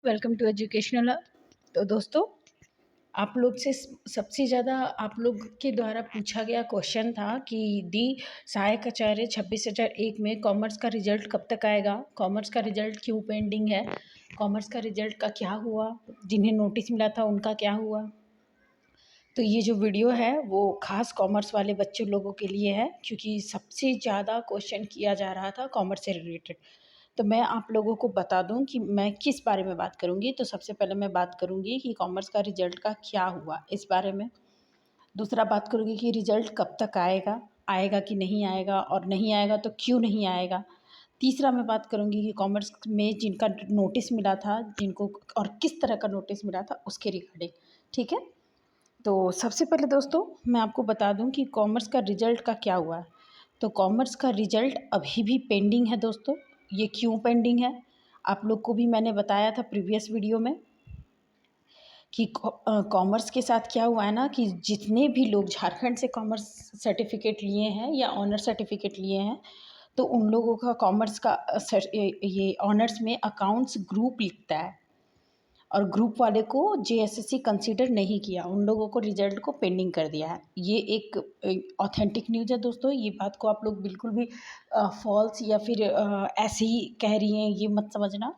Welcome to educational. तो दोस्तों, आप लोग से सबसे ज़्यादा आप लोग के द्वारा पूछा गया क्वेश्चन था कि दी सहायक आचार्य 26,001 में कॉमर्स का रिजल्ट कब तक आएगा, कॉमर्स का रिजल्ट क्यों पेंडिंग है, कॉमर्स का रिजल्ट का क्या हुआ, जिन्हें नोटिस मिला था उनका क्या हुआ। तो ये जो वीडियो है वो खास कॉमर्स वाले बच्चे लोगों के लिए है, क्योंकि सबसे ज़्यादा क्वेश्चन किया जा रहा था कॉमर्स से रिलेटेड। तो मैं आप लोगों को बता दूं कि मैं किस बारे में बात करूंगी। तो सबसे पहले मैं बात करूंगी कि कॉमर्स का रिजल्ट का क्या हुआ इस बारे में। दूसरा बात करूंगी कि रिजल्ट कब तक आएगा, आएगा कि नहीं आएगा, और नहीं आएगा तो क्यों नहीं आएगा। तीसरा मैं बात करूंगी कि कॉमर्स में जिनका नोटिस मिला था, जिनको और किस तरह का नोटिस मिला था उसके रिगार्डिंग। ठीक है। तो सबसे पहले दोस्तों मैं आपको बता दूं कि कॉमर्स का रिज़ल्ट का क्या हुआ है। तो कॉमर्स का रिज़ल्ट अभी भी पेंडिंग है दोस्तों। ये क्यों पेंडिंग है, आप लोग को भी मैंने बताया था प्रीवियस वीडियो में कि कॉमर्स के साथ क्या हुआ है ना, कि जितने भी लोग झारखंड से कॉमर्स सर्टिफिकेट लिए हैं या ऑनर सर्टिफिकेट लिए हैं, तो उन लोगों का कॉमर्स का ये ऑनर्स में अकाउंट्स ग्रुप लिखता है, और ग्रुप वाले को जेएसएससी कंसीडर नहीं किया, उन लोगों को रिजल्ट को पेंडिंग कर दिया है। ये एक ऑथेंटिक न्यूज़ है दोस्तों। ये बात को आप लोग बिल्कुल भी फॉल्स या फिर ऐसे ही कह रही हैं ये मत समझना।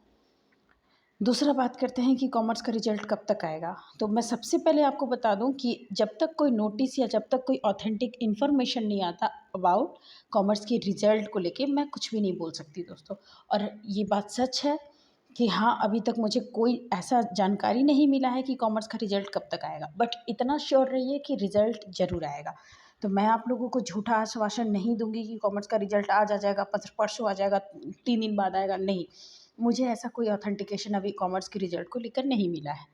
दूसरा बात करते हैं कि कॉमर्स का रिजल्ट कब तक आएगा। तो मैं सबसे पहले आपको बता दूं कि जब तक कोई नोटिस या जब तक कोई ऑथेंटिक इन्फॉर्मेशन नहीं आता अबाउट कॉमर्स के रिजल्ट को लेके, मैं कुछ भी नहीं बोल सकती दोस्तों। और ये बात सच है कि हाँ, अभी तक मुझे कोई ऐसा जानकारी नहीं मिला है कि कॉमर्स का रिजल्ट कब तक आएगा, बट इतना श्योर रहिए कि रिजल्ट ज़रूर आएगा। तो मैं आप लोगों को झूठा आश्वासन नहीं दूंगी कि कॉमर्स का रिजल्ट आज आ जाएगा, परसों आ जाएगा, 3 दिन बाद आएगा, नहीं। मुझे ऐसा कोई ऑथेंटिकेशन अभी कॉमर्स के रिजल्ट को लेकर नहीं मिला है।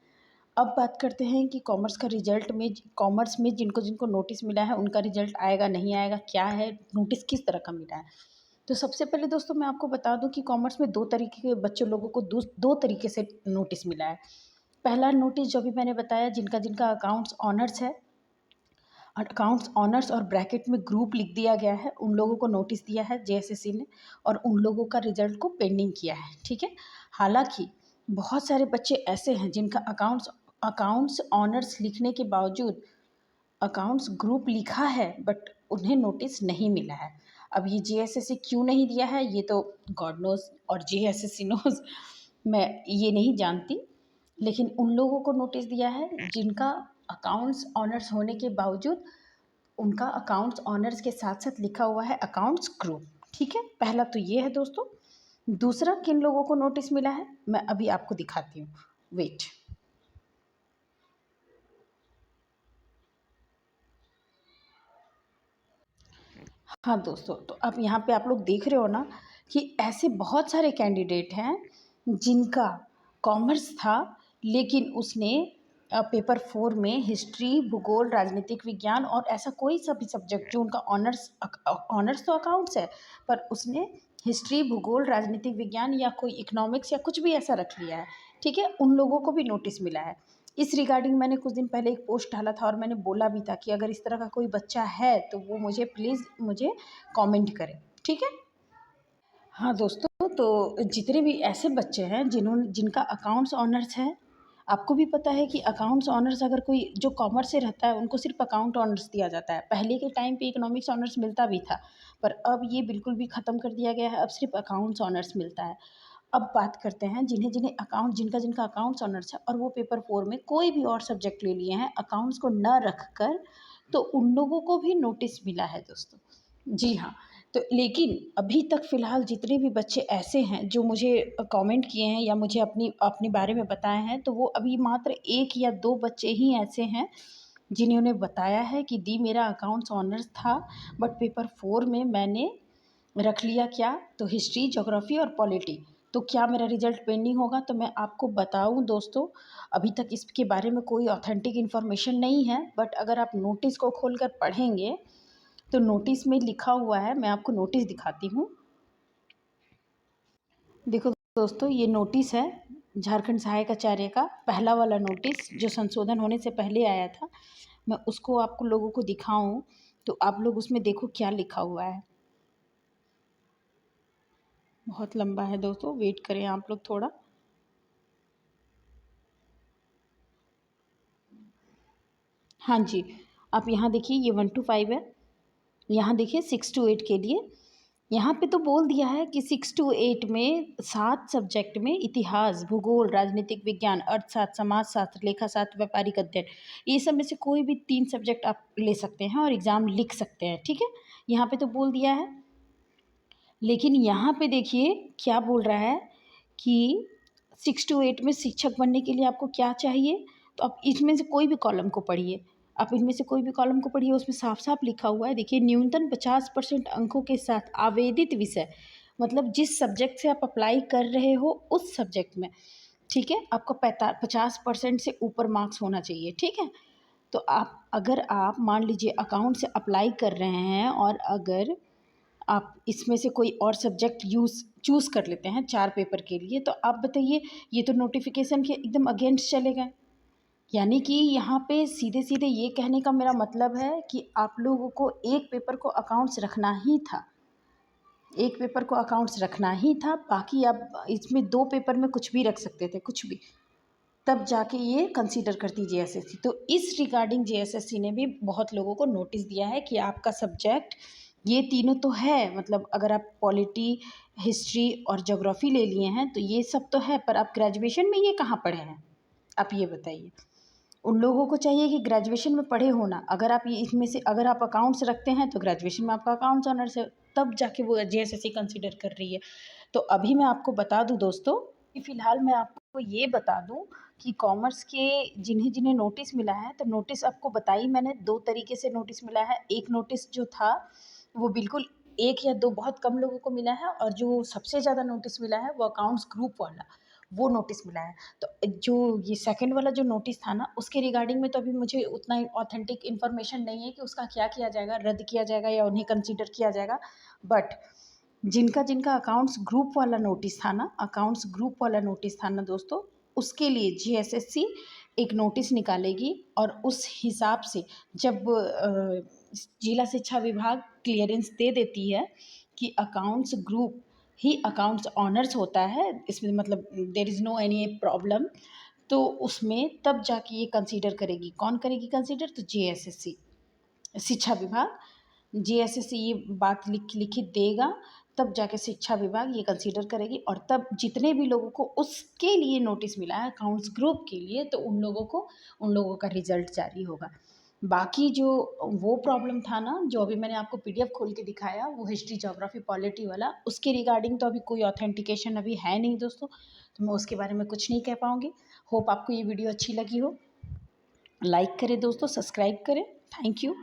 अब बात करते हैं कि कॉमर्स का रिजल्ट में, कॉमर्स में जिनको जिनको नोटिस मिला है उनका रिजल्ट आएगा नहीं आएगा, क्या है, नोटिस किस तरह का मिला है। तो सबसे पहले दोस्तों मैं आपको बता दूं कि कॉमर्स में 2 तरीके के बच्चे लोगों को 2 तरीके से नोटिस मिला है। पहला नोटिस जो भी मैंने बताया, जिनका जिनका अकाउंट्स ऑनर्स है, अकाउंट्स ऑनर्स और ब्रैकेट में ग्रुप लिख दिया गया है, उन लोगों को नोटिस दिया है जेएसएससी ने, और उन लोगों का रिजल्ट को पेंडिंग किया है। ठीक है। हालांकि बहुत सारे बच्चे ऐसे हैं जिनका अकाउंट्स अकाउंट्स ऑनर्स लिखने के बावजूद अकाउंट्स ग्रुप लिखा है, बट उन्हें नोटिस नहीं मिला है। अब ये जेएसएससी क्यों नहीं दिया है ये तो गॉड नोज और जेएसएससी नोज, मैं ये नहीं जानती। लेकिन उन लोगों को नोटिस दिया है जिनका अकाउंट्स ऑनर्स होने के बावजूद उनका अकाउंट्स ऑनर्स के साथ साथ लिखा हुआ है अकाउंट्स ग्रुप। ठीक है। पहला तो ये है दोस्तों। दूसरा किन लोगों को नोटिस मिला है मैं अभी आपको दिखाती हूँ, वेट। हाँ दोस्तों, तो अब यहाँ पे आप लोग देख रहे हो ना कि ऐसे बहुत सारे कैंडिडेट हैं जिनका कॉमर्स था, लेकिन उसने पेपर 4 में हिस्ट्री, भूगोल, राजनीतिक विज्ञान और ऐसा कोई सा भी सब्जेक्ट जो उनका ऑनर्स, ऑनर्स तो अकाउंट्स है, पर उसने हिस्ट्री, भूगोल, राजनीतिक विज्ञान या कोई इकोनॉमिक्स या कुछ भी ऐसा रख लिया है। ठीक है। उन लोगों को भी नोटिस मिला है। इस रिगार्डिंग मैंने कुछ दिन पहले एक पोस्ट डाला था और मैंने बोला भी था कि अगर इस तरह का कोई बच्चा है तो वो मुझे प्लीज़ मुझे कमेंट करें। ठीक है। हाँ दोस्तों, तो जितने भी ऐसे बच्चे हैं जिनका अकाउंट्स ऑनर्स है, आपको भी पता है कि अकाउंट्स ऑनर्स अगर कोई जो कॉमर्स से रहता है उनको सिर्फ अकाउंट ऑनर्स दिया जाता है। पहले के टाइम पे इकोनॉमिक्स ऑनर्स मिलता भी था, पर अब ये बिल्कुल भी ख़त्म कर दिया गया है, अब सिर्फ अकाउंट्स ऑनर्स मिलता है। अब बात करते हैं जिन्हें जिन्हें अकाउंट जिनका जिनका अकाउंट्स ऑनर्स है और वो पेपर 4 में कोई भी और सब्जेक्ट ले लिए हैं अकाउंट्स को न रख कर, तो उन लोगों को भी नोटिस मिला है दोस्तों। जी हाँ। तो लेकिन अभी तक फ़िलहाल जितने भी बच्चे ऐसे हैं जो मुझे कमेंट किए हैं या मुझे अपनी अपने बारे में बताए हैं, तो वो अभी मात्र 1 या 2 बच्चे ही ऐसे हैं जिन्होंने बताया है कि दी मेरा अकाउंट्स ऑनर्स था, बट पेपर 4 में मैंने रख लिया क्या, तो हिस्ट्री, ज्योग्राफी और पॉलिटी। तो क्या मेरा रिजल्ट पेंडिंग होगा? तो मैं आपको बताऊं दोस्तों, अभी तक इसके बारे में कोई ऑथेंटिक इन्फॉर्मेशन नहीं है, बट अगर आप नोटिस को खोलकर पढ़ेंगे तो नोटिस में लिखा हुआ है, मैं आपको नोटिस दिखाती हूँ। देखो दोस्तों, ये नोटिस है झारखंड सहायक आचार्य का, पहला वाला नोटिस जो संशोधन होने से पहले आया था। मैं उसको आपको लोगों को दिखाऊं तो आप लोग उसमें देखो क्या लिखा हुआ है। बहुत लंबा है दोस्तों, वेट करें आप लोग थोड़ा। हाँ जी, आप यहाँ देखिए ये 1 to 5 है, यहाँ देखिए 6 to 8 के लिए यहाँ पे तो बोल दिया है कि 6 to 8 में 7 सब्जेक्ट में इतिहास, भूगोल, राजनीतिक विज्ञान, अर्थशास्त्र, समाजशास्त्र, लेखाशास्त्र, व्यापारिक अध्ययन, ये सब में से कोई भी 3 सब्जेक्ट आप ले सकते हैं और एग्ज़ाम लिख सकते हैं, ठीक है? यहाँ पे तो बोल दिया है। लेकिन यहाँ पे देखिए क्या बोल रहा है कि 6 to 8 में शिक्षक बनने के लिए आपको क्या चाहिए? तो आप इसमें से कोई भी कॉलम को पढ़िए। आप इनमें से कोई भी कॉलम को पढ़िए, उसमें साफ-साफ लिखा हुआ है, देखिए न्यूनतम 50% अंकों के साथ आवेदित विषय, मतलब जिस सब्जेक्ट से आप अप्लाई कर रहे हो उस सब्जेक्ट में, ठीक है? आपको 50% से ऊपर मार्क्स होना चाहिए, ठीक है? तो अगर आप मान लीजिए अकाउंट से अप्लाई कर रहे हैं और अगर आप इसमें से कोई और सब्जेक्ट चूज़ कर लेते हैं 4 पेपर के लिए, तो आप बताइए ये तो नोटिफ़िकेशन के एकदम अगेंस्ट चलेगा। यानी कि यहाँ पे सीधे-सीधे ये कहने का मेरा मतलब है कि आप लोगों को एक पेपर को अकाउंट्स रखना ही था। एक पेपर को अकाउंट्स रखना ही था, बाकी आप इसमें 2 पेपर में कुछ भी रख सकते थे, कुछ भी। तब जाके ये कंसीडर करती जेएसएससी। तो इस रिगार्डिंग जेएसएससी ने भी बहुत लोगों को नोटिस दिया है कि आपका सब्जेक्ट ये तीनों तो है, मतलब अगर आप पॉलिटी, हिस्ट्री और ज्योग्राफी ले लिए हैं तो ये सब तो है, पर आप ग्रेजुएशन में ये कहाँ पढ़े हैं? आप ये बताइए। उन लोगों को चाहिए कि ग्रेजुएशन में पढ़े होना, अगर आप ये इसमें से अगर आप अकाउंट्स रखते हैं तो ग्रेजुएशन में आपका अकाउंट्स ऑनर्स है, तब जाके वो जेएसएससी कंसीडर कर रही है। तो अभी मैं आपको बता दूं दोस्तों कि फ़िलहाल मैं आपको ये बता दूं कि कॉमर्स के जिन्हें-जिन्हें नोटिस मिला है, तो नोटिस आपको बताई मैंने 2 तरीके से नोटिस मिला है। एक नोटिस जो था वो बिल्कुल 1 या 2 बहुत कम लोगों को मिला है और जो सबसे ज़्यादा नोटिस मिला है वो अकाउंट्स ग्रुप वाला, वो नोटिस मिला है। तो जो ये सेकंड वाला जो नोटिस था ना, उसके रिगार्डिंग में तो अभी मुझे उतना ऑथेंटिक इन्फॉर्मेशन नहीं है कि उसका क्या किया जाएगा, रद्द किया जाएगा या उन्हें कंसीडर किया जाएगा। बट जिनका अकाउंट्स ग्रुप वाला नोटिस था ना, अकाउंट्स ग्रुप वाला नोटिस था ना दोस्तों, उसके लिए जीएसएससी एक नोटिस निकालेगी और उस हिसाब से जब जिला शिक्षा विभाग क्लियरेंस दे देती है कि अकाउंट्स ग्रुप ही अकाउंट्स ऑनर्स होता है, इसमें मतलब there is no any problem, तो उसमें तब जाके ये कंसीडर करेगी। कौन करेगी कंसीडर? तो जेएसएससी, शिक्षा विभाग। जेएसएससी ये बात लिखित देगा, तब जाके शिक्षा विभाग ये कंसीडर करेगी और तब जितने भी लोगों को उसके लिए नोटिस मिला है अकाउंट्स ग्रुप के लिए, तो उन लोगों का रिजल्ट जारी होगा। बाकी जो वो प्रॉब्लम था ना, जो अभी मैंने आपको पीडीएफ खोल के दिखाया, वो हिस्ट्री, ज्योग्राफी, पॉलिटी वाला, उसके रिगार्डिंग तो अभी कोई ऑथेंटिकेशन अभी है नहीं दोस्तों, तो मैं उसके बारे में कुछ नहीं कह पाऊँगी। होप आपको ये वीडियो अच्छी लगी हो। लाइक करें दोस्तों, सब्सक्राइब करें। Thank you.